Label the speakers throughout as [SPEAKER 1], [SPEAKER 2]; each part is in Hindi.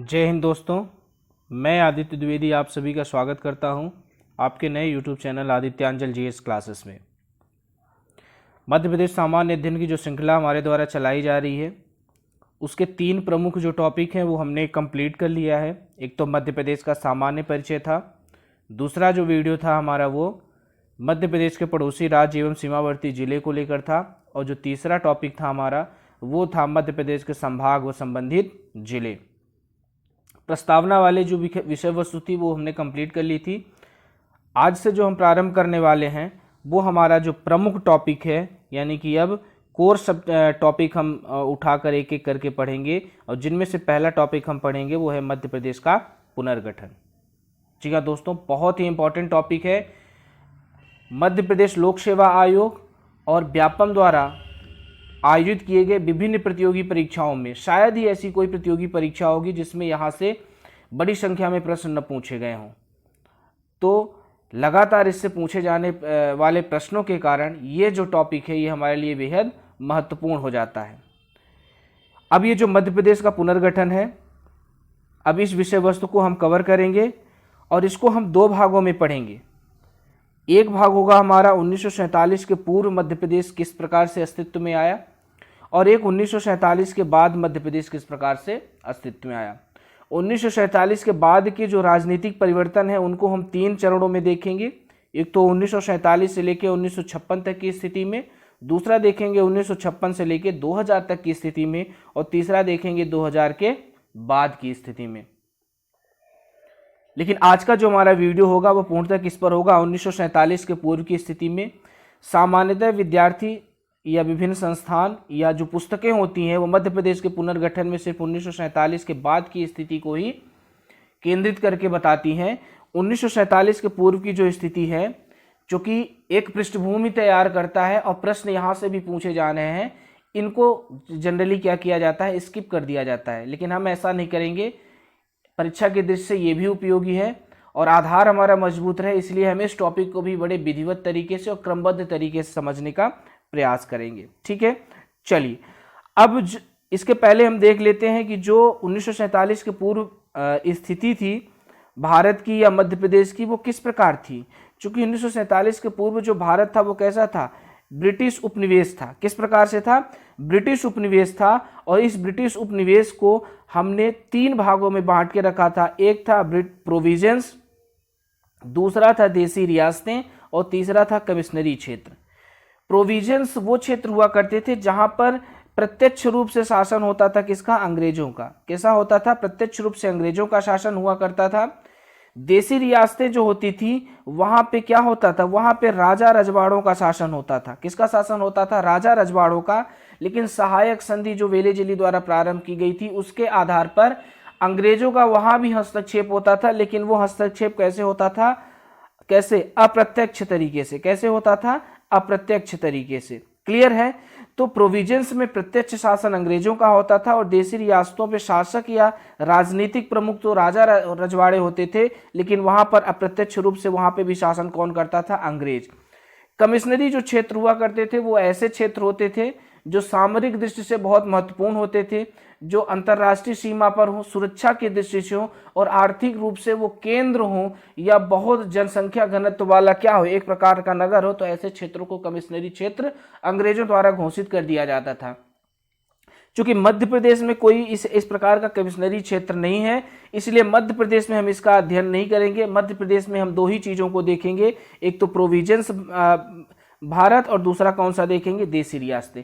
[SPEAKER 1] जय हिंद दोस्तों, मैं आदित्य द्विवेदी आप सभी का स्वागत करता हूं आपके नए YouTube चैनल आदित्यांजल जीएस क्लासेस में। मध्य प्रदेश सामान्य अध्ययन की जो श्रृंखला हमारे द्वारा चलाई जा रही है उसके 3 प्रमुख जो टॉपिक हैं वो हमने कंप्लीट कर लिया है। एक तो मध्य प्रदेश का सामान्य परिचय था, दूसरा जो वीडियो था हमारा वो मध्य प्रदेश के पड़ोसी राज्य एवं सीमावर्ती जिले को लेकर था, और जो तीसरा टॉपिक था हमारा वो था मध्य प्रदेश के संभाग व संबंधित जिले। प्रस्तावना वाले जो विषय वस्तु थी वो हमने कंप्लीट कर ली थी। आज से जो हम प्रारंभ करने वाले हैं वो हमारा जो प्रमुख टॉपिक है, यानी कि अब कोर सब टॉपिक हम उठाकर एक एक करके पढ़ेंगे, और जिनमें से पहला टॉपिक हम पढ़ेंगे वो है मध्य प्रदेश का पुनर्गठन। जी हाँ दोस्तों, बहुत ही इंपॉर्टेंट टॉपिक है। मध्य प्रदेश लोक सेवा आयोग और व्यापम द्वारा आयोजित किए गए विभिन्न प्रतियोगी परीक्षाओं में शायद ही ऐसी कोई प्रतियोगी परीक्षा होगी जिसमें यहाँ से बड़ी संख्या में प्रश्न न पूछे गए हों। तो लगातार इससे पूछे जाने वाले प्रश्नों के कारण ये जो टॉपिक है ये हमारे लिए बेहद महत्वपूर्ण हो जाता है। अब ये जो मध्य प्रदेश का पुनर्गठन है, अब इस विषय वस्तु को हम कवर करेंगे और इसको हम 2 भागों में पढ़ेंगे। एक भाग होगा हमारा 1947 के पूर्व मध्य प्रदेश किस प्रकार से अस्तित्व में आया, और एक 1947 के बाद मध्य प्रदेश किस प्रकार से अस्तित्व में आया। 1947 के बाद के जो राजनीतिक परिवर्तन है उनको हम 3 चरणों में देखेंगे। एक तो 1947 से लेकर 1956 तक की स्थिति में, दूसरा देखेंगे 1956 से लेकर 2000 तक की स्थिति में, और तीसरा देखेंगे 2000 के बाद की स्थिति में। लेकिन आज का जो हमारा वीडियो होगा वो पूर्णतः किस पर होगा, 1947 के पूर्व की स्थिति में। सामान्यतः विद्यार्थी या विभिन्न संस्थान या जो पुस्तकें होती हैं वो मध्य प्रदेश के पुनर्गठन में सिर्फ 1947 के बाद की स्थिति को ही केंद्रित करके बताती हैं। 1947 के पूर्व की जो स्थिति है, चूँकि एक पृष्ठभूमि तैयार करता है और प्रश्न यहाँ से भी पूछे जा रहे हैं, इनको जनरली क्या किया जाता है, स्किप कर दिया जाता है। लेकिन हम ऐसा नहीं करेंगे, परीक्षा की दृष्टि से ये भी उपयोगी है और आधार हमारा मजबूत रहे, इसलिए हमें इस टॉपिक को भी बड़े विधिवत तरीके से और क्रमबद्ध तरीके से समझने का प्रयास करेंगे। ठीक है, चलिए अब इसके पहले हम देख लेते हैं कि जो 1947 के पूर्व स्थिति थी भारत की या मध्य प्रदेश की वो किस प्रकार थी। चूंकि 1947 के पूर्व जो भारत था वो कैसा था, ब्रिटिश उपनिवेश था। किस प्रकार से था, ब्रिटिश उपनिवेश था, और इस ब्रिटिश उपनिवेश को हमने 3 भागों में बांट के रखा था। एक था प्रोविजंस, दूसरा था देसी रियासतें, और तीसरा था कमिश्नरी क्षेत्र। प्रोविजंस वो क्षेत्र हुआ करते थे जहां पर प्रत्यक्ष रूप से शासन होता था किसका, अंग्रेजों का। कैसा होता था, प्रत्यक्ष रूप से अंग्रेजों का शासन हुआ करता था। देसी रियासतें जो होती थी वहां पे क्या होता था, वहां पे राजा रजवाड़ों का शासन होता था। किसका शासन होता था, राजा रजवाड़ों का। लेकिन सहायक संधि जो वेलेजली द्वारा प्रारंभ की गई थी उसके आधार पर अंग्रेजों का वहां भी हस्तक्षेप होता था, लेकिन वो हस्तक्षेप कैसे होता था, कैसे, अप्रत्यक्ष तरीके से। कैसे होता था, अप्रत्यक्ष तरीके से। क्लियर है। तो प्रोविजंस में प्रत्यक्ष शासन अंग्रेजों का होता था, और देसी रियासतों पे शासक या राजनीतिक प्रमुख तो राजा रजवाड़े होते थे, लेकिन वहां पर अप्रत्यक्ष रूप से वहां पे भी शासन कौन करता था, अंग्रेज। कमिश्नरी जो क्षेत्र हुआ करते थे वो ऐसे क्षेत्र होते थे जो सामरिक दृष्टि से बहुत महत्वपूर्ण होते थे, जो अंतर्राष्ट्रीय सीमा पर हो, सुरक्षा की दृष्टि से हो, और आर्थिक रूप से वो केंद्र हो या बहुत जनसंख्या घनत्व वाला क्या हो, एक प्रकार का नगर हो। तो ऐसे क्षेत्रों को कमिश्नरी क्षेत्र अंग्रेजों द्वारा घोषित कर दिया जाता था। चूंकि मध्य प्रदेश में कोई इस प्रकार का कमिश्नरी क्षेत्र नहीं है, इसलिए मध्य प्रदेश में हम इसका अध्ययन नहीं करेंगे। मध्य प्रदेश में हम 2 ही चीज़ों को देखेंगे, एक तो प्रोविजंस भारत, और दूसरा कौन सा देखेंगे, देसी रियासतें।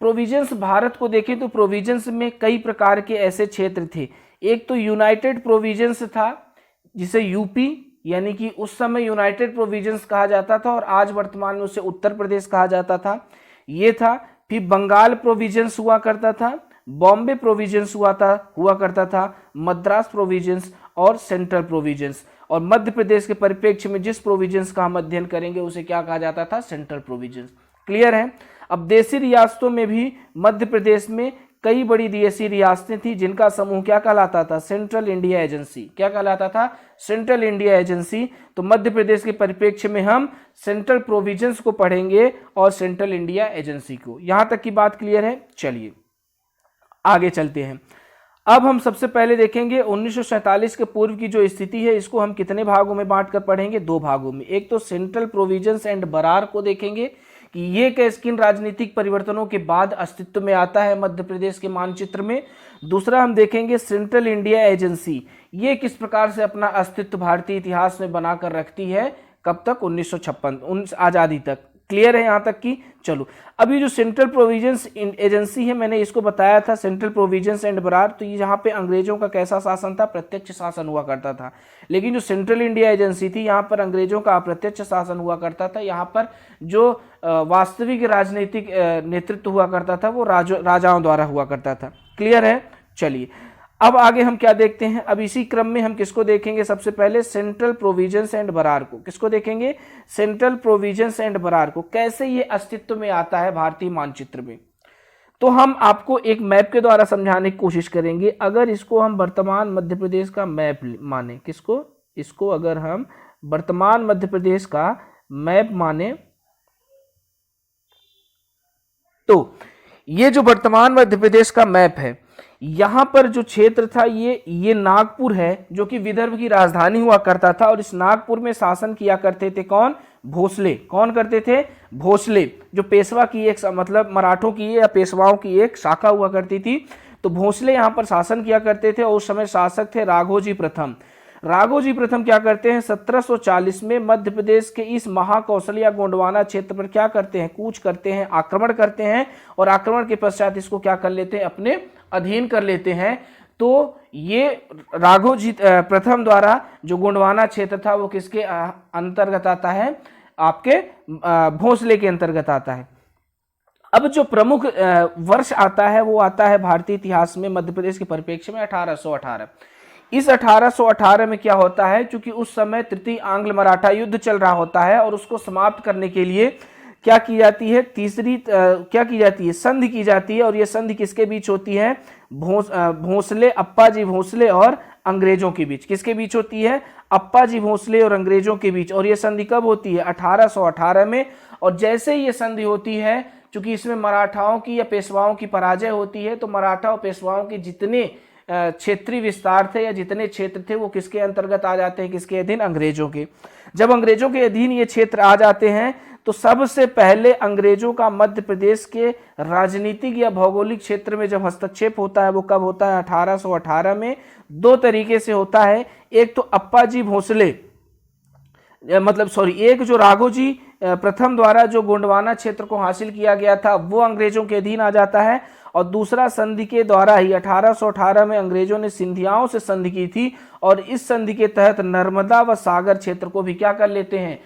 [SPEAKER 1] प्रोविजंस भारत को देखें तो प्रोविजंस में कई प्रकार के ऐसे क्षेत्र थे। एक तो यूनाइटेड प्रोविजंस था जिसे यूपी, यानी कि उस समय यूनाइटेड प्रोविजंस कहा जाता था, और आज वर्तमान में उसे उत्तर प्रदेश कहा जाता था, ये था। फिर बंगाल प्रोविजंस हुआ करता था, बॉम्बे प्रोविजंस हुआ करता था, मद्रास प्रोविजंस और सेंट्रल प्रोविजंस। और मध्य प्रदेश के परिप्रेक्ष्य में जिस प्रोविजंस का हम अध्ययन करेंगे उसे क्या कहा जाता था, सेंट्रल प्रोविजंस। क्लियर है। अब देसी रियासतों में भी मध्य प्रदेश में कई बड़ी देसी रियासतें थी जिनका समूह क्या कहलाता था, सेंट्रल इंडिया एजेंसी। क्या कहलाता था, सेंट्रल इंडिया एजेंसी। तो मध्य प्रदेश के परिप्रेक्ष्य में हम सेंट्रल प्रोविजंस को पढ़ेंगे और सेंट्रल इंडिया एजेंसी को। यहां तक की बात क्लियर है। चलिए आगे चलते हैं। अब हम सबसे पहले देखेंगे 1947 के पूर्व की जो स्थिति है इसको हम कितने भागों में बांट कर पढ़ेंगे, दो भागों में। एक तो सेंट्रल प्रोविजंस एंड बरार को देखेंगे कि ये किन राजनीतिक परिवर्तनों के बाद अस्तित्व में आता है मध्य प्रदेश के मानचित्र में। दूसरा हम देखेंगे सेंट्रल इंडिया एजेंसी, ये किस प्रकार से अपना अस्तित्व भारतीय इतिहास में बनाकर रखती है, कब तक, 1956 आज़ादी तक। क्लियर है यहाँ तक की? चलो, अभी जो सेंट्रल प्रोविजंस एजेंसी है, मैंने इसको बताया था सेंट्रल प्रोविजंस एंड बरार, तो ये यहाँ पे अंग्रेजों का कैसा शासन था, प्रत्यक्ष शासन हुआ करता था। लेकिन जो सेंट्रल इंडिया एजेंसी थी, यहाँ पर अंग्रेजों का अप्रत्यक्ष शासन हुआ करता था। यहाँ पर जो वास्तविक राजनीतिक नेतृत्व हुआ करता था वो राजाओं द्वारा हुआ करता था। क्लियर है? चलिए, अब आगे हम क्या देखते हैं। अब इसी क्रम में हम किसको देखेंगे, सबसे पहले सेंट्रल प्रोविजंस एंड बरार को। किसको देखेंगे? सेंट्रल प्रोविजंस एंड बरार को, कैसे ये अस्तित्व में आता है भारतीय मानचित्र में। तो हम आपको एक मैप के द्वारा समझाने की कोशिश करेंगे। अगर इसको हम वर्तमान मध्य प्रदेश का मैप माने, किसको, इसको अगर हम वर्तमान मध्य प्रदेश का मैप माने, तो ये जो वर्तमान मध्य प्रदेश का मैप है, यहां पर जो क्षेत्र था ये नागपुर है, जो कि विदर्भ की राजधानी हुआ करता था। और इस नागपुर में शासन किया करते थे कौन? भोसले। कौन करते थे? भोसले, जो पेशवा की एक, मतलब मराठों की या पेशवाओं की एक शाखा हुआ करती थी। तो भोसले यहां पर शासन किया करते थे और उस समय शासक थे राघोजी प्रथम। राघोजी प्रथम क्या करते हैं, 1740 में मध्य प्रदेश के इस महाकौशल या गोंडवाना क्षेत्र पर क्या करते हैं, कूच करते हैं, आक्रमण करते हैं। और आक्रमण के पश्चात इसको क्या कर लेते हैं, अपने अधीन कर लेते हैं। तो ये राघोजी प्रथम द्वारा जो गोंडवाना क्षेत्र था वो किसके अंतर्गत आता है, आपके भोसले के अंतर्गत आता है। अब जो प्रमुख वर्ष आता है वो आता है भारतीय इतिहास में मध्य प्रदेश के परिप्रेक्ष्य में 1818। इस 1818 में क्या होता है, क्योंकि उस समय तृतीय आंग्ल मराठा युद्ध चल रहा होता है और उसको समाप्त करने के लिए क्या की जाती है, क्या की जाती है, संधि की जाती है। और ये संधि किसके बीच होती है, भोसले, अप्पा जी भोसले और अंग्रेजों के बीच। किसके बीच होती है, अप्पा जी भोसले और अंग्रेजों के बीच। और ये संधि कब होती है, 1818 में। और जैसे ही ये संधि होती है, चूंकि इसमें मराठाओं की या पेशवाओं की पराजय होती है, तो मराठा और पेशवाओं के जितने क्षेत्रीय विस्तार थे या जितने क्षेत्र थे वो किसके अंतर्गत आ जाते हैं, किसके अधीन, अंग्रेजों के। जब अंग्रेजों के अधीन ये क्षेत्र आ जाते हैं तो सबसे पहले अंग्रेजों का मध्य प्रदेश के राजनीतिक या भौगोलिक क्षेत्र में जब हस्तक्षेप होता है वो कब होता है, 1818 में। दो तरीके से होता है। एक तो अप्पा जी भोसले, एक जो राघोजी प्रथम द्वारा जो गोंडवाना क्षेत्र को हासिल किया गया था वो अंग्रेजों के अधीन आ जाता है। और दूसरा संधि के द्वारा ही 1818 में अंग्रेजों ने सिंधियाओं से संधि की थी और इस संधि के तहत नर्मदा व सागर क्षेत्र को भी क्या कर लेते हैं,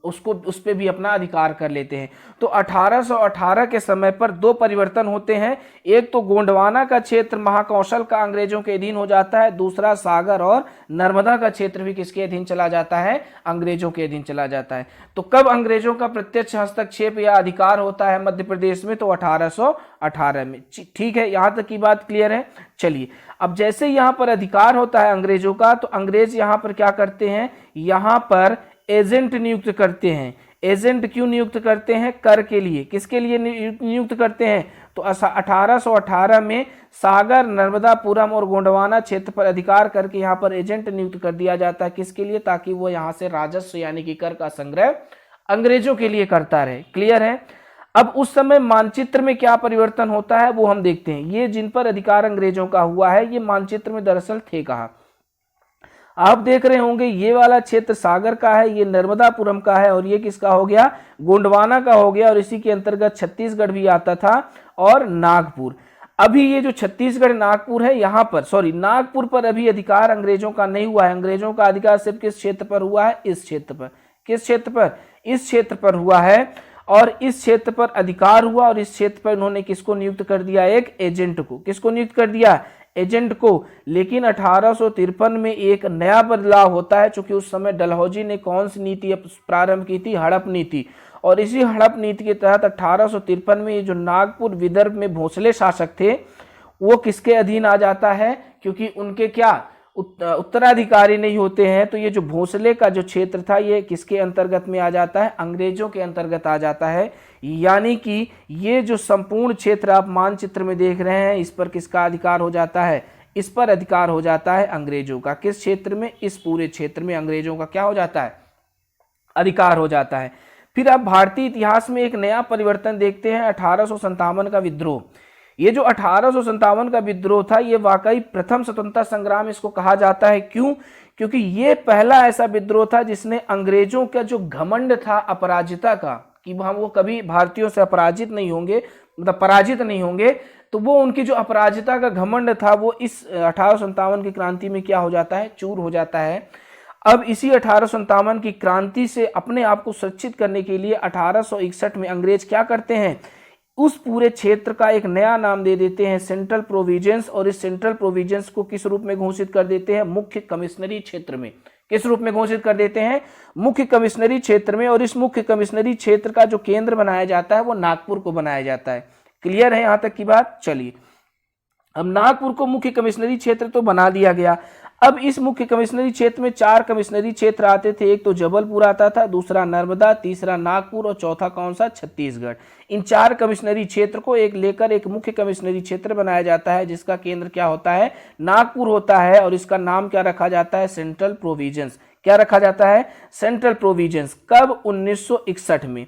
[SPEAKER 1] उस पे भी अपना अधिकार कर लेते हैं। तो 1818 के समय पर दो परिवर्तन होते हैं। एक तो गोंडवाना का क्षेत्र महाकौशल का अंग्रेजों के अधीन हो जाता है, दूसरा सागर और नर्मदा का क्षेत्र भी किसके अधीन चला जाता है, अंग्रेजों के अधीन चला जाता है। तो कब अंग्रेजों का प्रत्यक्ष हस्तक्षेप या अधिकार होता है मध्य प्रदेश में, तो 1818 में। ठीक है, यहां तक की बात क्लियर है। चलिए, अब जैसे यहां पर अधिकार होता है अंग्रेजों का, तो अंग्रेज यहां पर क्या करते हैं, यहां पर एजेंट नियुक्त करते हैं। एजेंट क्यों नियुक्त करते हैं, कर के लिए। किसके लिए नियुक्त करते हैं, तो 1818 में सागर, नर्मदापुरम और गोंडवाना क्षेत्र पर अधिकार करके यहाँ पर एजेंट नियुक्त कर दिया जाता है। किसके लिए, ताकि वो यहाँ से राजस्व यानी कि कर का संग्रह अंग्रेजों के लिए करता रहे। क्लियर है। अब उस समय मानचित्र में क्या परिवर्तन होता है वो हम देखते हैं। ये जिन पर अधिकार अंग्रेजों का हुआ है ये मानचित्र में दरअसल थे कहाँ, आप देख रहे होंगे ये वाला क्षेत्र सागर का है, ये नर्मदापुरम का है और ये किसका हो गया, गोंडवाना का हो गया। और इसी के अंतर्गत छत्तीसगढ़ भी आता था और नागपुर। अभी ये जो छत्तीसगढ़ नागपुर है यहाँ पर, नागपुर पर अभी अधिकार अंग्रेजों का नहीं हुआ है। अंग्रेजों का अधिकार सिर्फ किस क्षेत्र पर हुआ है, इस क्षेत्र पर। किस क्षेत्र पर, इस क्षेत्र पर हुआ है। और इस क्षेत्र पर अधिकार हुआ और इस क्षेत्र पर उन्होंने किसको नियुक्त कर दिया, एक एजेंट को। किसको नियुक्त कर दिया, एजेंट को। लेकिन 1853 में एक नया बदलाव होता है, चूंकि उस समय डलहौजी ने कौन सी नीति प्रारंभ की थी, हड़प नीति। और इसी हड़प नीति के तहत 1853 में ये जो नागपुर विदर्भ में भोसले शासक थे वो किसके अधीन आ जाता है, क्योंकि उनके क्या उत्तराधिकारी नहीं होते हैं। तो ये जो भोसले का जो क्षेत्र था ये किसके अंतर्गत में आ जाता है, अंग्रेजों के अंतर्गत आ जाता है। यानी कि ये जो संपूर्ण क्षेत्र आप मानचित्र में देख रहे हैं इस पर किसका अधिकार हो जाता है, इस पर अधिकार हो जाता है अंग्रेजों का। किस क्षेत्र में? इस पूरे क्षेत्र में अंग्रेजों का क्या हो जाता है? अधिकार हो जाता है। फिर अब भारतीय इतिहास में एक नया परिवर्तन देखते हैं, 1857 का विद्रोह। ये जो 1857 का विद्रोह था, ये वाकई प्रथम स्वतंत्रता संग्राम इसको कहा जाता है। क्यों? क्योंकि ये पहला ऐसा विद्रोह था जिसने अंग्रेजों का जो घमंड था अपराजिता का, कि हम वो कभी भारतीयों से अपराजित नहीं होंगे, मतलब पराजित नहीं होंगे, तो वो उनकी जो अपराजिता का घमंड था वो इस 1857 की क्रांति में क्या हो जाता है? चूर हो जाता है। अब इसी 1857 की क्रांति से अपने आप को सुरक्षित करने के लिए 1861 में अंग्रेज क्या करते हैं? उस पूरे क्षेत्र का एक नया नाम दे देते हैं, सेंट्रल प्रोविजंस। और इस सेंट्रल प्रोविजंस को किस रूप में घोषित कर देते हैं? मुख्य कमिश्नरी क्षेत्र में। किस रूप में घोषित कर देते हैं? मुख्य कमिश्नरी क्षेत्र में। और इस मुख्य कमिश्नरी क्षेत्र का जो केंद्र बनाया जाता है वो नागपुर को बनाया जाता है। क्लियर है यहां तक की बात? चलिए, अब नागपुर को मुख्य कमिश्नरी क्षेत्र तो बना दिया गया। अब इस मुख्य कमिश्नरी क्षेत्र में 4 कमिश्नरी क्षेत्र आते थे। एक तो जबलपुर आता था, दूसरा नर्मदा, तीसरा नागपुर और चौथा कौन सा? छत्तीसगढ़। इन 4 कमिश्नरी क्षेत्र को एक लेकर एक मुख्य कमिश्नरी क्षेत्र बनाया जाता है, जिसका केंद्र क्या होता है? नागपुर होता है। और इसका नाम क्या रखा जाता है? Central provisions. क्या रखा जाता है? Central provisions. कब? 1961 में।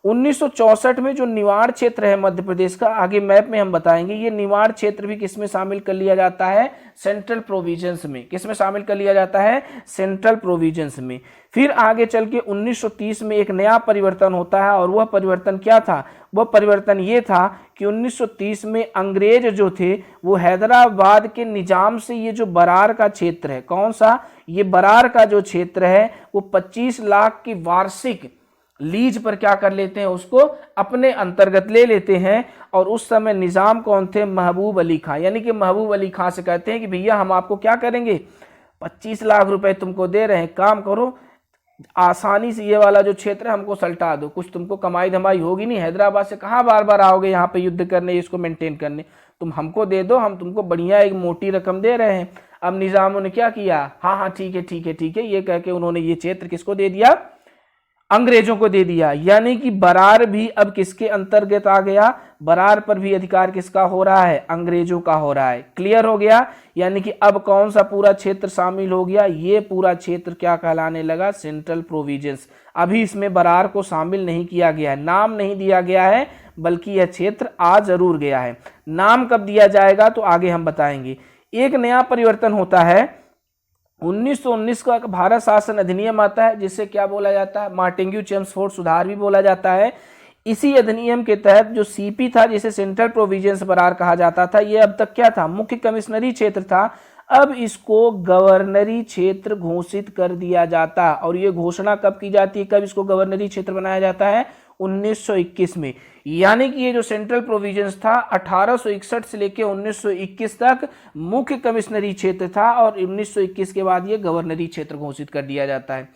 [SPEAKER 1] 1964 में जो निवाड़ क्षेत्र है मध्य प्रदेश का, आगे मैप में हम बताएंगे, ये निवाड़ क्षेत्र भी किसमें शामिल कर लिया जाता है? सेंट्रल प्रोविजंस में। किसमें शामिल कर लिया जाता है? सेंट्रल प्रोविजंस में। फिर आगे चल के 1930 में एक नया परिवर्तन होता है। और वह परिवर्तन क्या था? वह परिवर्तन ये था कि 1930 में अंग्रेज जो थे वो हैदराबाद के निजाम से ये जो बरार का क्षेत्र है, कौन सा? ये बरार का जो क्षेत्र है वो 25 लाख की वार्षिक लीज पर क्या कर लेते हैं? उसको अपने अंतर्गत ले लेते हैं। और उस समय निजाम कौन थे? महबूब अली खां। यानी कि महबूब अली खां से कहते हैं कि भैया हम आपको क्या करेंगे? 25 लाख रुपए तुमको दे रहे हैं, काम करो, आसानी से ये वाला जो क्षेत्र है हमको सल्टा दो, कुछ तुमको कमाई धमाई होगी नहीं, हैदराबाद से कहाँ बार बार आओगे यहाँ पे युद्ध करने, इसको मेंटेन करने, तुम हमको दे दो, हम तुमको बढ़िया एक मोटी रकम दे रहे हैं। अब निजामों ने क्या किया? हाँ हाँ ठीक है ठीक है ठीक है, ये कह के उन्होंने ये क्षेत्र किसको दे दिया? अंग्रेजों को दे दिया। यानी कि बरार भी अब किसके अंतर्गत आ गया? बरार पर भी अधिकार किसका हो रहा है? अंग्रेजों का हो रहा है। क्लियर हो गया? यानी कि अब कौन सा पूरा क्षेत्र शामिल हो गया? ये पूरा क्षेत्र क्या कहलाने लगा? Central provisions. अभी इसमें बरार को शामिल नहीं किया गया है, नाम नहीं दिया गया है, बल्कि यह क्षेत्र आ जरूर गया है। नाम कब दिया जाएगा तो आगे हम बताएंगे। एक नया परिवर्तन होता है, 1919 का भारत शासन अधिनियम आता है, जिसे क्या बोला जाता है? मार्टिन्यू चेम्सफोर्ड सुधार भी बोला जाता है। इसी अधिनियम के तहत जो सीपी था, जिसे सेंट्रल प्रोविजंस बरार कहा जाता था, यह अब तक क्या था? मुख्य कमिश्नरी क्षेत्र था। अब इसको गवर्नरी क्षेत्र घोषित कर दिया जाता। और ये घोषणा कब की जाती है? कब इसको गवर्नरी क्षेत्र बनाया जाता है? 1921 में। यानी कि ये जो सेंट्रल प्रोविजंस था 1861 से लेकर 1921 तक मुख्य कमिश्नरी क्षेत्र था, और 1921 के बाद ये गवर्नरी क्षेत्र घोषित कर दिया जाता है।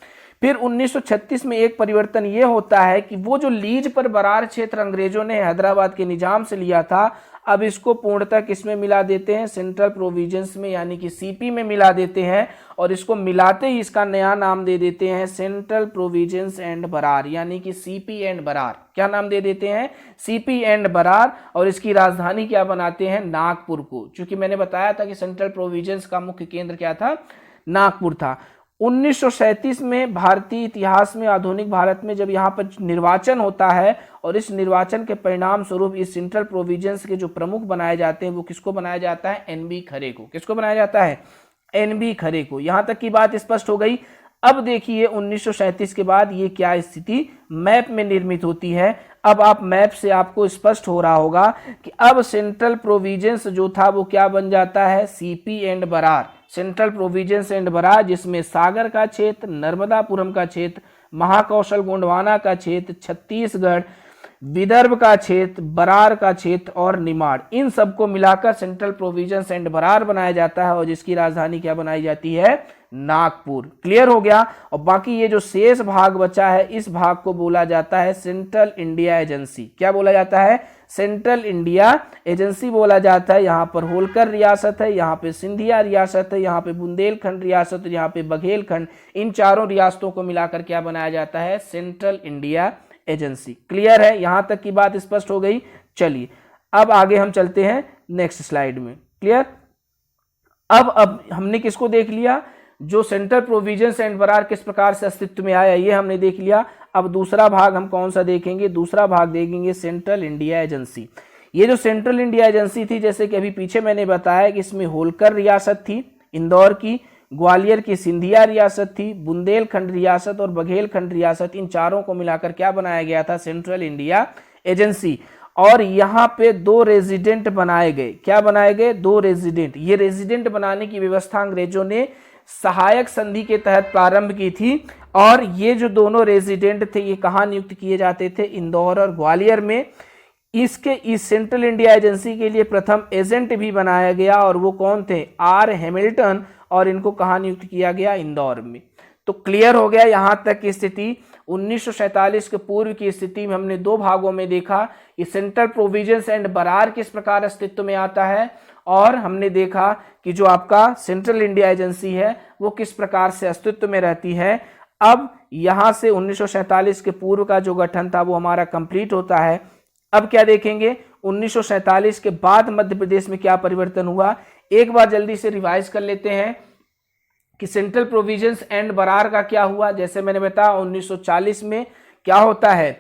[SPEAKER 1] फिर 1936 में एक परिवर्तन ये होता है कि वो जो लीज पर बरार क्षेत्र अंग्रेजों ने हैदराबाद के निजाम से लिया था, अब इसको पूर्णतः किसमें मिला देते हैं? सेंट्रल प्रोविजंस में, यानी कि सीपी में मिला देते हैं। और इसको मिलाते ही इसका नया नाम दे देते हैं सेंट्रल प्रोविजंस एंड बरार, यानी कि सीपी एंड बरार। क्या नाम दे देते हैं? CP and Berar. और इसकी राजधानी क्या बनाते हैं? नागपुर को। चूंकि मैंने बताया था कि सेंट्रल प्रोविजंस का मुख्य केंद्र क्या था? नागपुर था। 1937 में भारतीय इतिहास में, आधुनिक भारत में, जब यहाँ पर निर्वाचन होता है और इस निर्वाचन के परिणाम स्वरूप इस सेंट्रल प्रोविजंस के जो प्रमुख बनाए जाते हैं वो किसको बनाया जाता है? एनबी खरे को। किसको बनाया जाता है? एनबी खरे को। यहाँ तक की बात स्पष्ट हो गई। अब देखिए 1937 के बाद ये क्या स्थिति मैप में निर्मित होती है। अब आप मैप से आपको स्पष्ट हो रहा होगा कि अब सेंट्रल प्रोविजंस जो था वो क्या बन जाता है? CP and Berar. Central Provinces and Berar, जिसमें सागर का क्षेत्र, नर्मदापुरम का क्षेत्र, महाकौशल गोंडवाना का क्षेत्र, छत्तीसगढ़, विदर्भ का क्षेत्र, बरार का क्षेत्र और निमाड़, इन सबको मिलाकर सेंट्रल प्रोविजंस एंड बरार बनाया जाता है। और जिसकी राजधानी क्या बनाई जाती है? नागपुर। क्लियर हो गया? और बाकी ये जो शेष भाग बचा है, इस भाग को बोला जाता है सेंट्रल इंडिया एजेंसी। क्या बोला जाता है? सेंट्रल इंडिया एजेंसी बोला जाता है। यहाँ पर होलकर रियासत है, यहाँ पे सिंधिया रियासत है, यहाँ पे बुंदेलखंड रियासत, यहाँ पे बघेलखंड, इन चारों रियासतों को मिलाकर क्या बनाया जाता है? Central India agency. क्लियर है? यहां तक की बात स्पष्ट हो गई। चलिए अब आगे हम चलते हैं नेक्स्ट स्लाइड में। क्लियर? अब हमने किसको देख लिया, जो सेंट्रल प्रोविजंस एंड बरार किस प्रकार से अस्तित्व में आया ये हमने देख लिया। अब दूसरा भाग हम कौन सा देखेंगे, दूसरा भाग देखेंगे सेंट्रल इंडिया एजेंसी। ये जो सेंट्रल इंडिया एजेंसी थी, जैसे कि अभी पीछे मैंने बताया कि इसमें होलकर रियासत थी इंदौर की, ग्वालियर की सिंधिया रियासत थी, बुंदेलखंड रियासत और बघेलखंड रियासत, इन चारों को मिलाकर क्या बनाया गया था, सेंट्रल इंडिया एजेंसी। और यहाँ पे 2 रेजिडेंट बनाए गए। क्या बनाए गए, 2 रेजिडेंट। ये रेजिडेंट बनाने की व्यवस्था अंग्रेजों ने सहायक संधि के तहत प्रारंभ की थी। और ये जो दोनों रेजिडेंट थे ये कहाँ नियुक्त किए जाते थे, इंदौर और ग्वालियर में। इस सेंट्रल इंडिया एजेंसी के लिए प्रथम एजेंट भी बनाया गया, और वो कौन थे, आर हैमिल्टन, और इनको कहाँ नियुक्त किया गया, इंदौर में। तो क्लियर हो गया यहां तक की स्थिति। 1947 के पूर्व की स्थिति में हमने 2 भागों में देखा कि सेंट्रल प्रोविजंस एंड बरार किस प्रकार अस्तित्व में आता है, और हमने देखा कि जो आपका सेंट्रल इंडिया एजेंसी है वो किस प्रकार से अस्तित्व में रहती है। अब यहां से 1947 के पूर्व का जो गठन था वो हमारा कंप्लीट होता है। अब क्या देखेंगे, 1947 के बाद मध्य प्रदेश में क्या परिवर्तन हुआ, एक बार जल्दी से रिवाइज कर लेते हैं कि सेंट्रल प्रोविजंस एंड बरार का क्या हुआ। जैसे मैंने बताया 1940 में क्या होता है,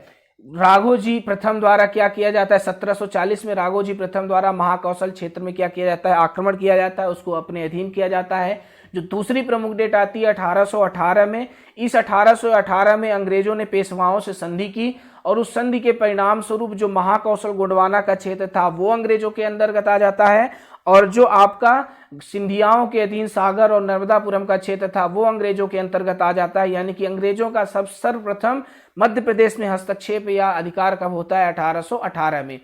[SPEAKER 1] राघोजी प्रथम द्वारा क्या किया जाता है, 1740 में राघोजी प्रथम द्वारा महाकौशल क्षेत्र में क्या किया जाता है, आक्रमण किया जाता है, उसको अपने अधीन किया जाता है। जो दूसरी प्रमुख डेट आती है 1818 में। इस 1818 में अंग्रेजों ने पेशवाओं से संधि की, और उस संधि के परिणाम स्वरूप जो महाकौशल गोंडवाना का क्षेत्र था वो अंग्रेजों के अंतर्गत आ जाता है, और जो आपका सिंधियाओं के अधीन सागर और नर्मदापुरम का क्षेत्र था वो अंग्रेजों के अंतर्गत आ जाता है। यानी कि अंग्रेजों का सर्वप्रथम मध्य प्रदेश में हस्तक्षेप या अधिकार कब होता है, 1818 में।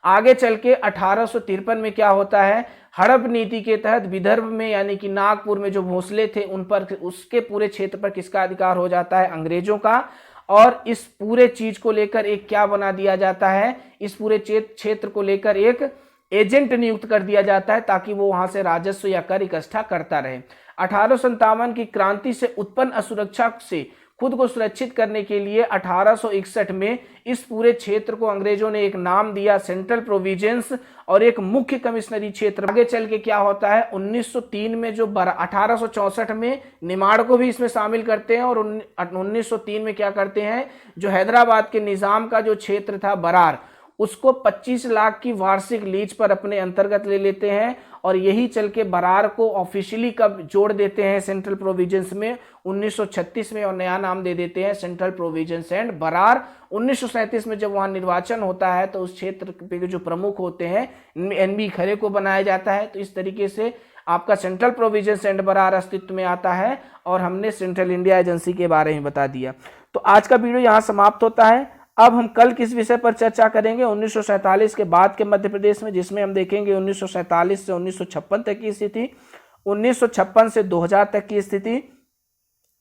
[SPEAKER 1] आगे चल के 1853 में क्या होता है, हड़प नीति के तहत विदर्भ में यानी कि नागपुर में जो भोसले थे उन पर, उसके पूरे क्षेत्र पर किसका अधिकार हो जाता है, अंग्रेजों का। और इस पूरे चीज को लेकर एक क्या बना दिया जाता है, इस पूरे क्षेत्र को लेकर एक एजेंट नियुक्त कर दिया जाता है, ताकि वो वहां से राजस्व या कर इकट्ठा करता रहे। 1857 की क्रांति से उत्पन्न असुरक्षा से खुद को सुरक्षित करने के लिए 1861 में इस पूरे क्षेत्र को अंग्रेजों ने एक नाम दिया, सेंट्रल प्रोविजंस, और एक मुख्य कमिश्नरी क्षेत्र। आगे चल के क्या होता है, 1903 में जो 1864 में निमाड़ को भी इसमें शामिल करते हैं, और 1903 में क्या करते हैं, जो हैदराबाद के निजाम का जो क्षेत्र था बरार, उसको 25 लाख की वार्षिक लीज पर अपने अंतर्गत ले लेते हैं। और यही चल के बरार को ऑफिशियली कब जोड़ देते हैं सेंट्रल प्रोविजंस में, 1936 में, और नया नाम दे देते हैं सेंट्रल प्रोविजंस एंड बरार। 1937 में जब वहां निर्वाचन होता है तो उस क्षेत्र के जो प्रमुख होते हैं NB खरे को बनाया जाता है। तो इस तरीके से आपका सेंट्रल प्रोविजंस एंड बरार अस्तित्व में आता है, और हमने सेंट्रल इंडिया एजेंसी के बारे में बता दिया। तो आज का वीडियो यहाँ समाप्त होता है। अब हम कल किस विषय पर चर्चा करेंगे, 1947 के बाद के मध्य प्रदेश में, जिसमें हम देखेंगे 1947 से 1956 तक की स्थिति, 1956 से 2000 तक की स्थिति,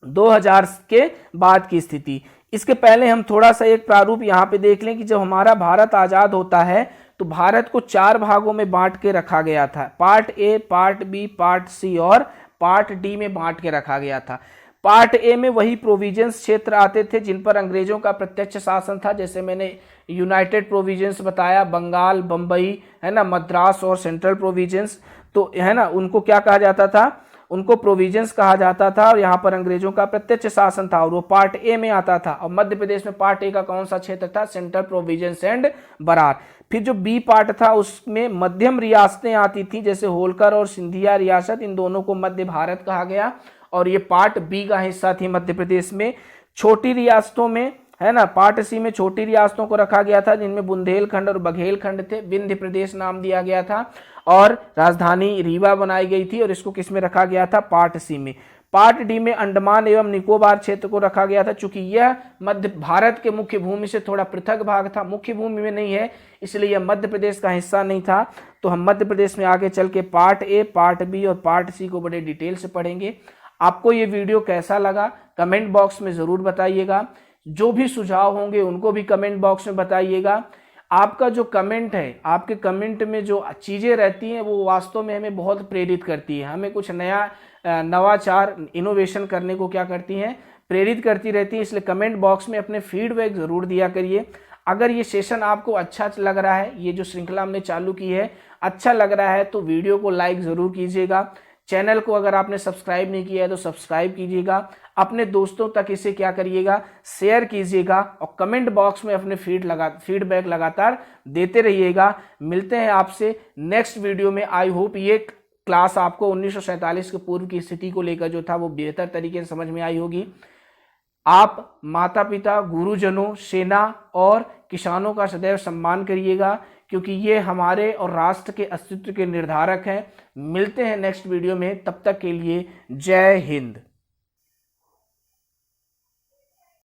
[SPEAKER 1] 2000 के बाद की स्थिति। इसके पहले हम थोड़ा सा एक प्रारूप यहाँ पे देख लें कि जब हमारा भारत आजाद होता है तो भारत को 4 भागों में बांट के रखा गया था। Part A, part B, part C और पार्ट डी में बांट के रखा गया था। पार्ट ए में वही प्रोविजंस क्षेत्र आते थे जिन पर अंग्रेजों का प्रत्यक्ष शासन था। जैसे मैंने यूनाइटेड प्रोविजंस बताया, बंगाल, बंबई, है ना, मद्रास और सेंट्रल प्रोविजंस, तो है ना, उनको क्या कहा जाता था, उनको प्रोविजंस कहा जाता था, और यहाँ पर अंग्रेजों का प्रत्यक्ष शासन था, और वो पार्ट ए में आता था। और मध्य प्रदेश में पार्ट ए का कौन सा क्षेत्र था, सेंट्रल प्रोविजंस एंड बरार। फिर जो बी पार्ट था उसमें मध्यम रियासतें आती थी, जैसे होलकर और सिंधिया रियासत, इन दोनों को मध्य भारत कहा गया, और ये पार्ट बी का हिस्सा थी मध्य प्रदेश में। छोटी रियासतों में, है ना, पार्ट सी में छोटी रियासतों को रखा गया था, जिनमें बुंदेलखंड और बघेलखंड थे। विंध्य प्रदेश नाम दिया गया था, और राजधानी रीवा बनाई गई थी, और इसको किस में रखा गया था, पार्ट सी में। पार्ट डी में अंडमान एवं निकोबार क्षेत्र को रखा गया था। चूंकि यह मध्य भारत के मुख्य भूमि से थोड़ा पृथक भाग था, मुख्य भूमि में नहीं है, इसलिए यह मध्य प्रदेश का हिस्सा नहीं था। तो हम मध्य प्रदेश में आगे चल के पार्ट ए, पार्ट बी और पार्ट सी को बड़े डिटेल से पढ़ेंगे। आपको ये वीडियो कैसा लगा कमेंट बॉक्स में ज़रूर बताइएगा। जो भी सुझाव होंगे उनको भी कमेंट बॉक्स में बताइएगा। आपका जो कमेंट है, आपके कमेंट में जो चीज़ें रहती हैं वो वास्तव में हमें बहुत प्रेरित करती है, हमें कुछ नया नवाचार, इनोवेशन करने को क्या करती हैं, प्रेरित करती रहती हैं। इसलिए कमेंट बॉक्स में अपने फीडबैक ज़रूर दिया करिए। अगर ये सेशन आपको अच्छा लग रहा है, ये जो श्रृंखला हमने चालू की है अच्छा लग रहा है, तो वीडियो को लाइक ज़रूर कीजिएगा, चैनल को अगर आपने सब्सक्राइब नहीं किया है तो सब्सक्राइब कीजिएगा, अपने दोस्तों तक इसे क्या करिएगा, शेयर कीजिएगा और कमेंट बॉक्स में अपने फीडबैक लगातार देते रहिएगा। मिलते हैं आपसे नेक्स्ट वीडियो में। आई होप ये क्लास आपको 1947 के पूर्व की स्थिति को लेकर जो था वो बेहतर तरीके से समझ में आई होगी। आप माता पिता, गुरुजनों, सेना और किसानों का सदैव सम्मान करिएगा, क्योंकि ये हमारे और राष्ट्र के अस्तित्व के निर्धारक हैं। मिलते हैं नेक्स्ट वीडियो में, तब तक के लिए जय हिंद।